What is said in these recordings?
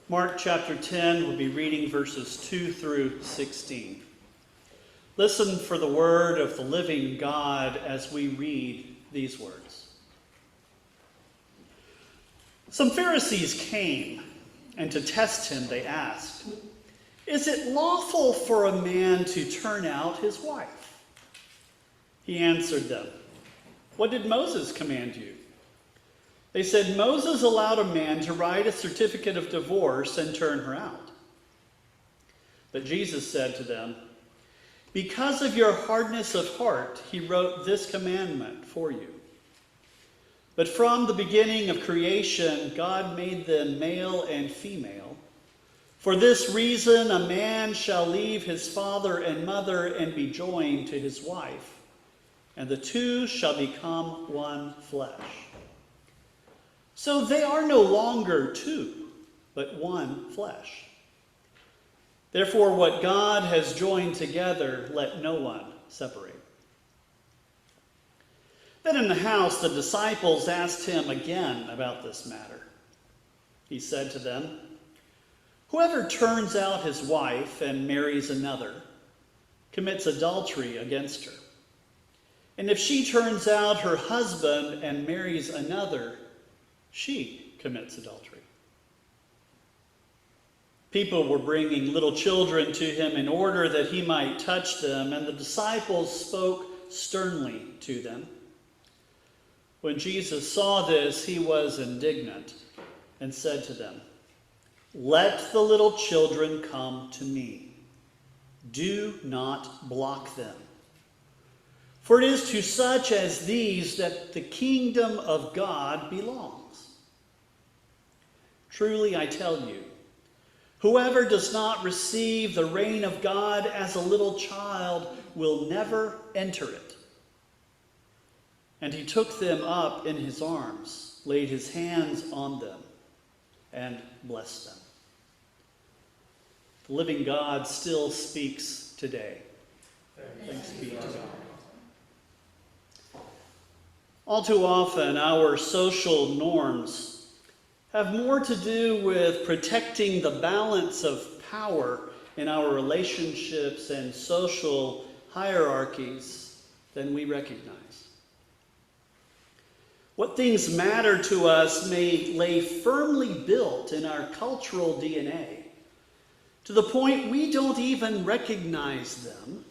Mark chapter 10, we'll be reading verses 2 through 16. Listen for the word of the living God as we read these words. Some Pharisees came, and to test him they asked, "Is it lawful for a man to turn out his wife?" He answered them, "What did Moses command you?" They said, "Moses allowed a man to write a certificate of divorce and turn her out." But Jesus said to them, "Because of your hardness of heart, he wrote this commandment for you. But from the beginning of creation, God made them male and female. For this reason, a man shall leave his father and mother and be joined to his wife, and the two shall become one flesh. So they are no longer two, but one flesh. Therefore, what God has joined together, let no one separate." Then in the house, the disciples asked him again about this matter. He said to them, "Whoever turns out his wife and marries another commits adultery against her. And if she turns out her husband and marries another, she commits adultery." People were bringing little children to him in order that he might touch them, and the disciples spoke sternly to them. When Jesus saw this, he was indignant and said to them, "Let the little children come to me. Do not block them. For it is to such as these that the kingdom of God belongs. Truly I tell you, whoever does not receive the reign of God as a little child will never enter it." And he took them up in his arms, laid his hands on them, and blessed them. The living God still speaks today. Thanks be to God. All too often, our social norms have more to do with protecting the balance of power in our relationships and social hierarchies than we recognize. What things matter to us may lay firmly built in our cultural DNA, to the point we don't even recognize them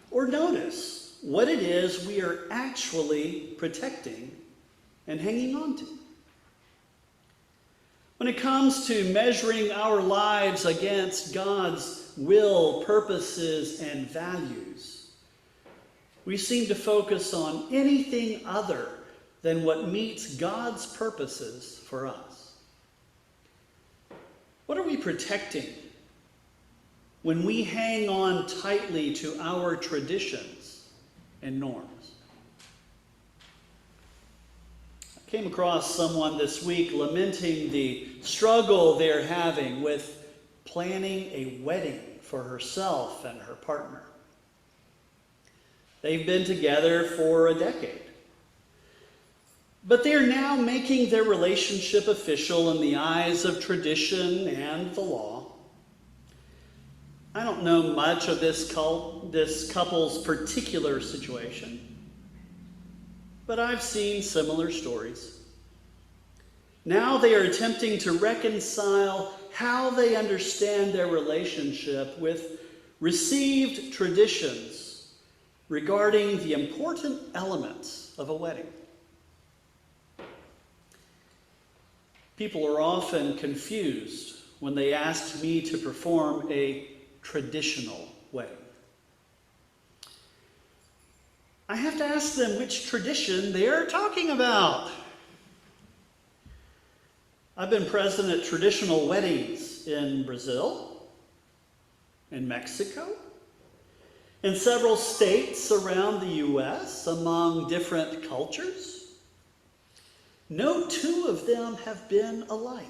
or notice what it is we are actually protecting and hanging on to. When it comes to measuring our lives against God's will, purposes, and values, we seem to focus on anything other than what meets God's purposes for us. What are we protecting when we hang on tightly to our traditions and norms? I came across someone this week lamenting the struggle they're having with planning a wedding for herself and her partner. They've been together for a decade. But they are now making their relationship official in the eyes of tradition and the law. I don't know much of this couple's particular situation, but I've seen similar stories. Now they are attempting to reconcile how they understand their relationship with received traditions regarding the important elements of a wedding. People are often confused when they ask me to perform a traditional wedding. I have to ask them which tradition they are talking about. I've been present at traditional weddings in Brazil, in Mexico, in several states around the U.S., among different cultures. No two of them have been alike.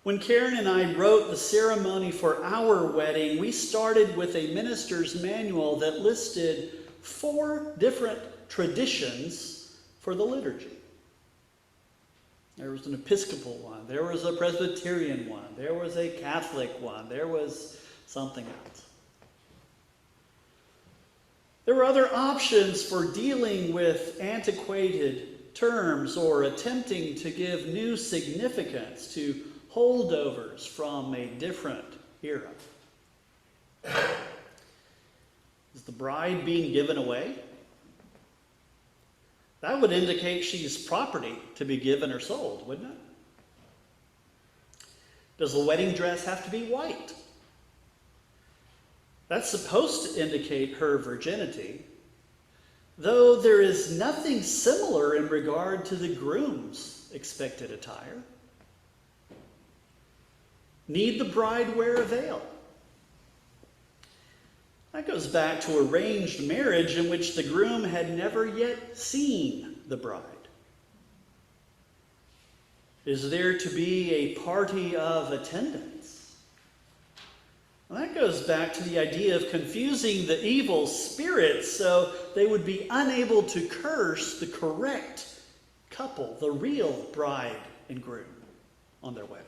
When Karen and I wrote the ceremony for our wedding, we started with a minister's manual that listed 4 different traditions for the liturgy. There was an Episcopal one. There was a Presbyterian one. There was a Catholic one. There was something else. There were other options for dealing with antiquated terms or attempting to give new significance to holdovers from a different era. Is the bride being given away? That would indicate she's property to be given or sold, wouldn't it? Does the wedding dress have to be white? That's supposed to indicate her virginity, though there is nothing similar in regard to the groom's expected attire. Need the bride wear a veil? That goes back to arranged marriage in which the groom had never yet seen the bride. Is there to be a party of attendance? Well, that goes back to the idea of confusing the evil spirits so they would be unable to curse the correct couple, the real bride and groom, on their wedding.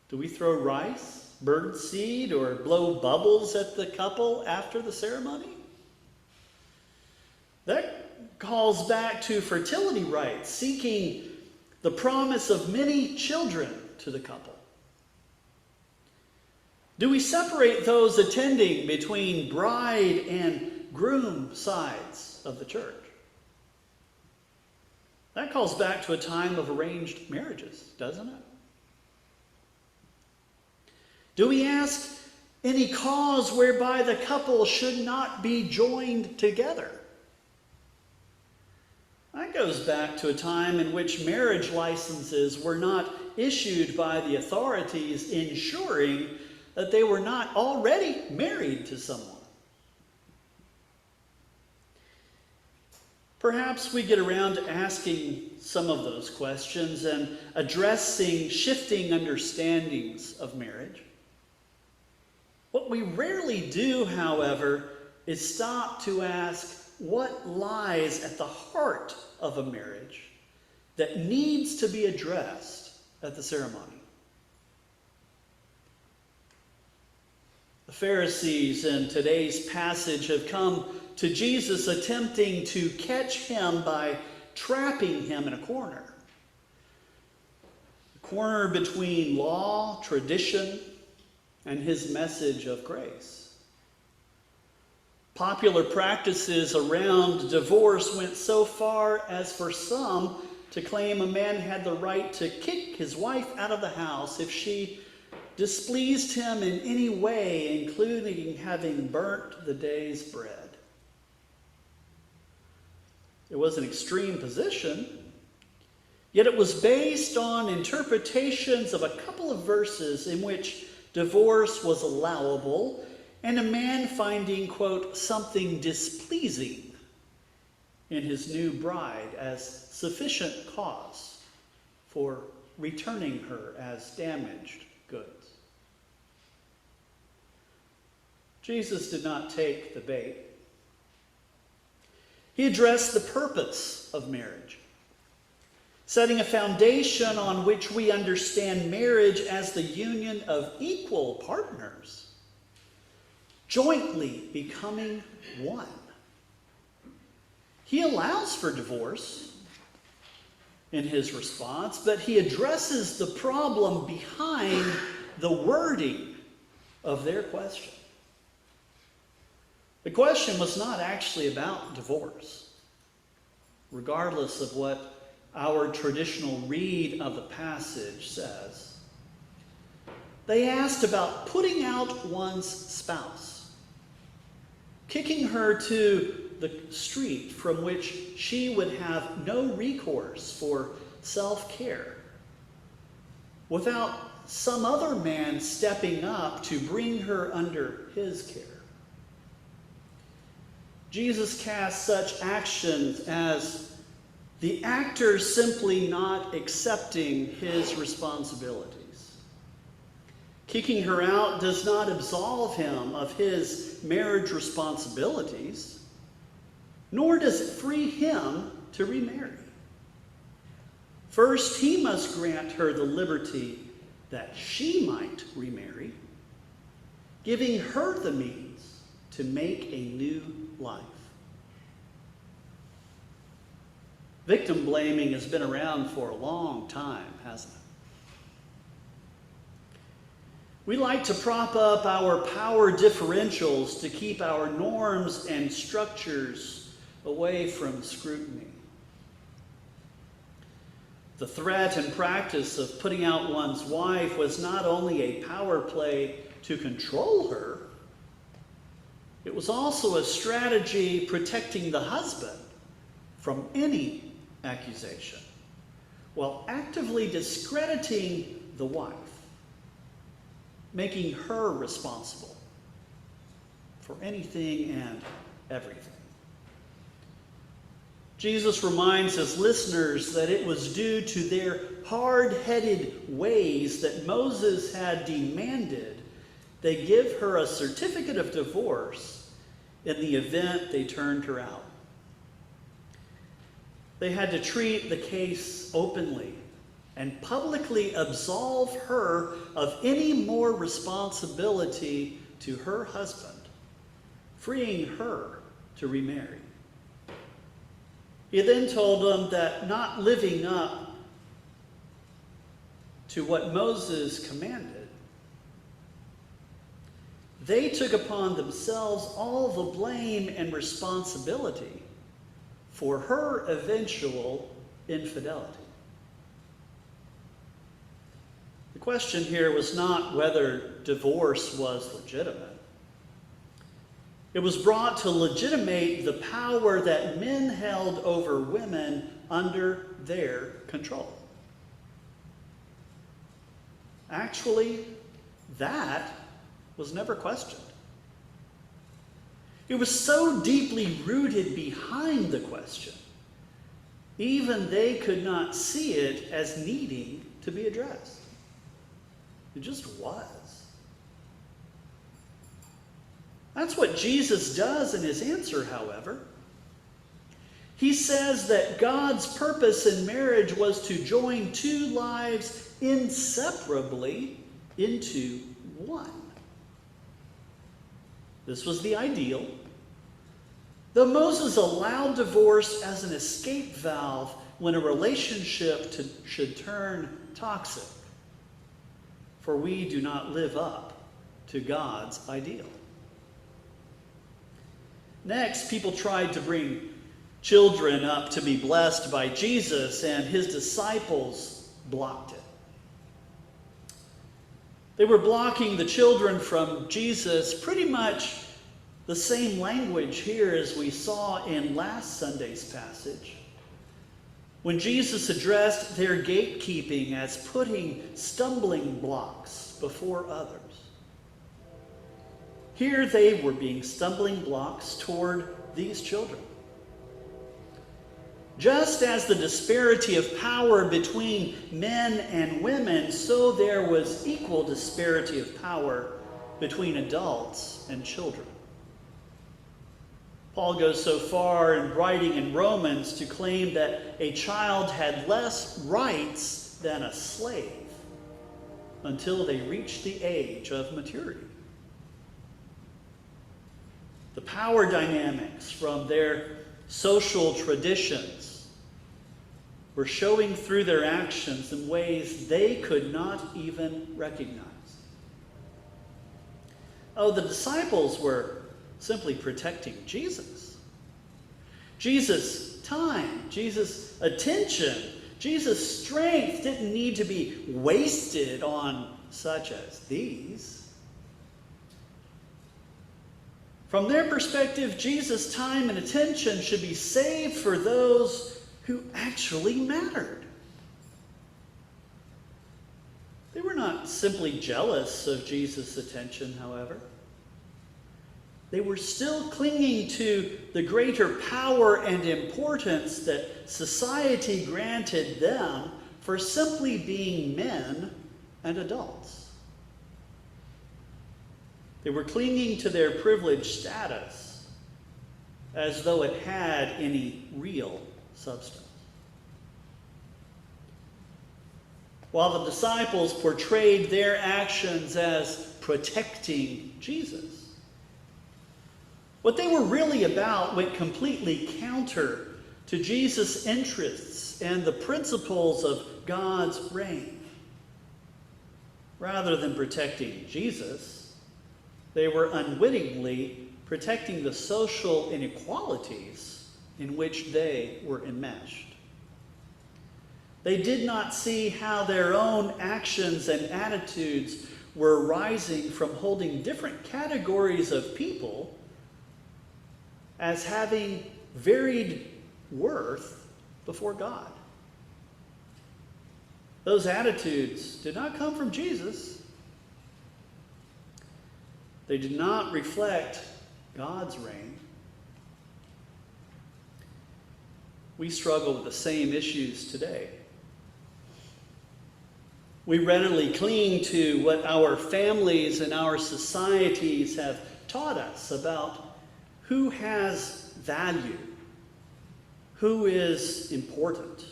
Do we throw rice, bird seed, or blow bubbles at the couple after the ceremony? That calls back to fertility rites, seeking the promise of many children to the couple. Do we separate those attending between bride and groom sides of the church? That calls back to a time of arranged marriages, doesn't it? Do we ask any cause whereby the couple should not be joined together? That goes back to a time in which marriage licenses were not issued by the authorities, ensuring that they were not already married to someone. Perhaps we get around to asking some of those questions and addressing shifting understandings of marriage. What we rarely do, however, is stop to ask what lies at the heart of a marriage that needs to be addressed at the ceremony. The Pharisees in today's passage have come to Jesus attempting to catch him by trapping him in a corner. A corner between law, tradition, and his message of grace. Popular practices around divorce went so far as for some to claim a man had the right to kick his wife out of the house if she displeased him in any way, including having burnt the day's bread. It was an extreme position, yet it was based on interpretations of a couple of verses in which divorce was allowable, and a man finding, quote, something displeasing in his new bride as sufficient cause for returning her as damaged goods. Jesus did not take the bait. He addressed the purpose of marriage, setting a foundation on which we understand marriage as the union of equal partners, jointly becoming one. He allows for divorce in his response, but he addresses the problem behind the wording of their question. The question was not actually about divorce, regardless of what our traditional read of the passage says. They asked about putting out one's spouse, kicking her to the street from which she would have no recourse for self-care, without some other man stepping up to bring her under his care. Jesus casts such actions as the actor simply not accepting his responsibilities. Kicking her out does not absolve him of his marriage responsibilities, nor does it free him to remarry. First, he must grant her the liberty that she might remarry, giving her the means to make a new life. Victim blaming has been around for a long time, hasn't it? We like to prop up our power differentials to keep our norms and structures away from scrutiny. The threat and practice of putting out one's wife was not only a power play to control her, it was also a strategy protecting the husband from any accusation, while actively discrediting the wife, making her responsible for anything and everything. Jesus reminds his listeners that it was due to their hard-headed ways that Moses had demanded they give her a certificate of divorce in the event they turned her out. They had to treat the case openly and publicly absolve her of any more responsibility to her husband, freeing her to remarry. He then told them that not living up to what Moses commanded, they took upon themselves all the blame and responsibility for her eventual infidelity. The question here was not whether divorce was legitimate. It was brought to legitimate the power that men held over women under their control. Actually, that was never questioned. It was so deeply rooted behind the question, even they could not see it as needing to be addressed. It just was. That's what Jesus does in his answer, however. He says that God's purpose in marriage was to join two lives inseparably into one. This was the ideal. Though Moses allowed divorce as an escape valve when a relationship should turn toxic, for we do not live up to God's ideal. Next, people tried to bring children up to be blessed by Jesus, and his disciples blocked it. They were blocking the children from Jesus pretty much the same language here as we saw in last Sunday's passage, when Jesus addressed their gatekeeping as putting stumbling blocks before others. Here they were being stumbling blocks toward these children. Just as the disparity of power between men and women, so there was equal disparity of power between adults and children. Paul goes so far in writing in Romans to claim that a child had less rights than a slave until they reached the age of maturity. The power dynamics from their social traditions were showing through their actions in ways they could not even recognize. Oh, the disciples were simply protecting Jesus. Jesus' time, Jesus' attention, Jesus' strength didn't need to be wasted on such as these. From their perspective, Jesus' time and attention should be saved for those who actually mattered. They were not simply jealous of Jesus' attention, however. They were still clinging to the greater power and importance that society granted them for simply being men and adults. They were clinging to their privileged status as though it had any real substance. while the disciples portrayed their actions as protecting Jesus. What they were really about went completely counter to Jesus' interests and the principles of God's reign. Rather than protecting Jesus, they were unwittingly protecting the social inequalities in which they were enmeshed. They did not see how their own actions and attitudes were rising from holding different categories of people as having varied worth before God. Those attitudes did not come from Jesus. They did not reflect God's reign. We struggle with the same issues today. We readily cling to what our families and our societies have taught us about who has value, who is important,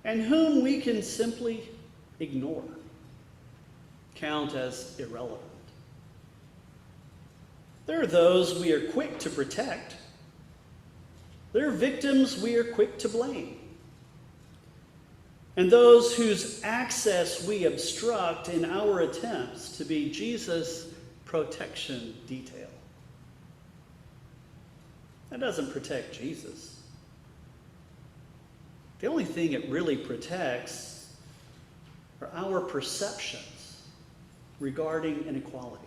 and whom we can simply ignore, count as irrelevant. There are those we are quick to protect. There are victims we are quick to blame. And those whose access we obstruct in our attempts to be Jesus' protection detail. That doesn't protect Jesus. The only thing it really protects are our perceptions regarding inequality.